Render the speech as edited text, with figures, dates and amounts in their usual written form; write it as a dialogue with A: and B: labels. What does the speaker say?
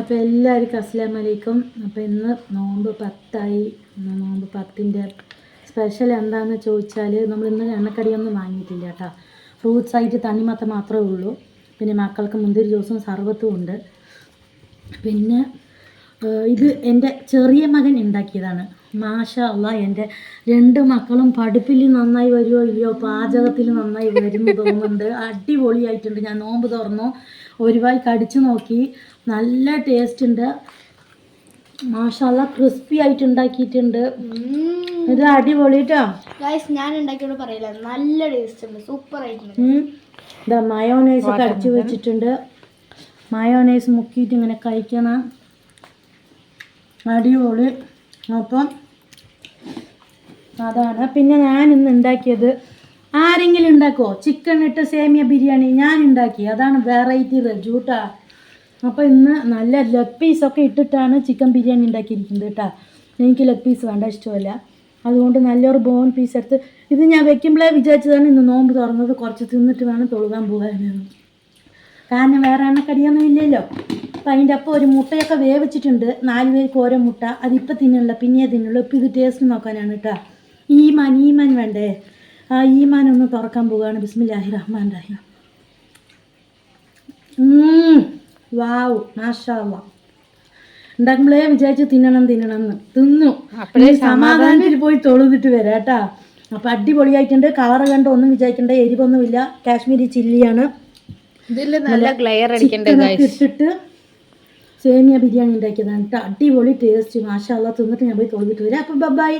A: അപ്പോൾ എല്ലാവർക്കും അസ്സലാമു അലൈക്കും. അപ്പോൾ ഇന്ന് നോമ്പ് 10 നോമ്പ് 10ൻ്റെ സ്പെഷ്യൽ എന്താണെന്ന് ചോദിച്ചാൽ നമ്മൾ ഇന്ന് എണ്ണക്കടിയൊന്നും വാങ്ങിയിട്ടില്ല കേട്ടോ. ഫ്രൂട്ട്സ് ആയിട്ട് തണ്ണിമത്തൻ മാത്രമേ ഉള്ളൂ. പിന്നെ മക്കൾക്ക് മുന്തിരി ജ്യൂസും സർബത്തും ഉണ്ട്. പിന്നെ ഇത് എൻ്റെ ചെറിയ മകൻ ഉണ്ടാക്കിയതാണ്. മാഷാ അല്ലാഹ്, എൻ്റെ 2 മക്കളും പഠിപ്പിൽ നന്നായി വരുമോ ഇല്ലയോ, പാചകത്തിൽ നന്നായി വരും തോന്നുന്നുണ്ട്. അടിപൊളിയായിട്ടുണ്ട്. ഞാൻ നോമ്പ് തുറന്നു ഒരു വായി കടിച്ചു നോക്കി, നല്ല ടേസ്റ്റ് ഉണ്ട്. മാഷാ അല്ലാഹ്, ക്രിസ്പി ആയിട്ട് ഉണ്ടാക്കിയിട്ടുണ്ട്. ഇത് അടിപൊളി കേട്ടോ.
B: ഞാൻ ഉണ്ടാക്കിയോട് പറയില്ല, നല്ല ടേസ്റ്റ് ഉണ്ട്, സൂപ്പർ ആയിട്ടുണ്ട്.
A: ഇതാ മയോനൈസ് ഒക്കെ അടിച്ചു വെച്ചിട്ടുണ്ട്. മയോനൈസ് മുക്കിയിട്ട് ഇങ്ങനെ കഴിക്കണം, അടിപൊളി. അപ്പം അതാണ്. പിന്നെ ഞാൻ ഇന്ന് ഉണ്ടാക്കിയത്, ആരെങ്കിലും ഉണ്ടാക്കുമോ ചിക്കൻ ഇട്ട് സേമിയ ബിരിയാണി? ഞാൻ ഉണ്ടാക്കി. അതാണ് വെറൈറ്റി റജൂട്ടാ. അപ്പോൾ ഇന്ന് നല്ല ലെഗ് പീസൊക്കെ ഇട്ടിട്ടാണ് ചിക്കൻ ബിരിയാണി ഉണ്ടാക്കിയിരിക്കുന്നത് കേട്ടോ. എനിക്ക് ലെഗ് പീസ് വേണ്ട, ഇഷ്ടമല്ല. അതുകൊണ്ട് നല്ലൊരു ബോൺ പീസ് എടുത്ത് ഇത് ഞാൻ വെക്കുമ്പോഴേ വിചാരിച്ചതാണ് ഇന്ന് നോമ്പ് തുറന്നത് കുറച്ച് തിന്നിട്ട് വേണം തൊഴുകാൻ പോകാൻ. കാരണം വേറെ എണ്ണക്കടിയൊന്നും ഇല്ലല്ലോ. അപ്പം അതിൻ്റെ ഒപ്പം ഒരു മുട്ടയൊക്കെ വേവിച്ചിട്ടുണ്ട്. 4 പേർക്ക് ഓരോ മുട്ട. അതിപ്പോൾ തിന്നില്ല, പിന്നെ തിന്നുള്ളൂ. ഇപ്പം ഇത് ടേസ്റ്റ് നോക്കാനാണ് കേട്ടോ. ഈമാൻ വേണ്ടേ? ആ ഈമാൻ ഒന്ന് തുറക്കാൻ പോവുകയാണ്. ബിസ്മില്ലാഹി റഹ്മാൻ റഹീം. വാവ്, മാഷാ അല്ലാഹ്. ഉണ്ടാക്കുമ്പോഴേ വിചാരിച്ച് തിന്നണം എന്ന് തിന്നു. സമാധാനത്തിൽ പോയി തൊഴുതിട്ട് വരാം കേട്ടോ. അപ്പം അടിപൊളിയായിട്ടുണ്ട്. കളറ് കണ്ട് ഒന്നും വിചാരിക്കണ്ട, എരിവൊന്നുമില്ല. കാശ്മീരി ചില്ലിയാണ്. ഇട്ടിട്ട് സേമിയ ബിരിയാണി ഉണ്ടാക്കിയതാണ് കേട്ടോ. അടിപൊളി ടേസ്റ്റ്, മാഷാ അല്ലാഹ്. തിന്നിട്ട് ഞാൻ പോയി തൊഴുതിട്ട് വരാം. അപ്പം ബൈ.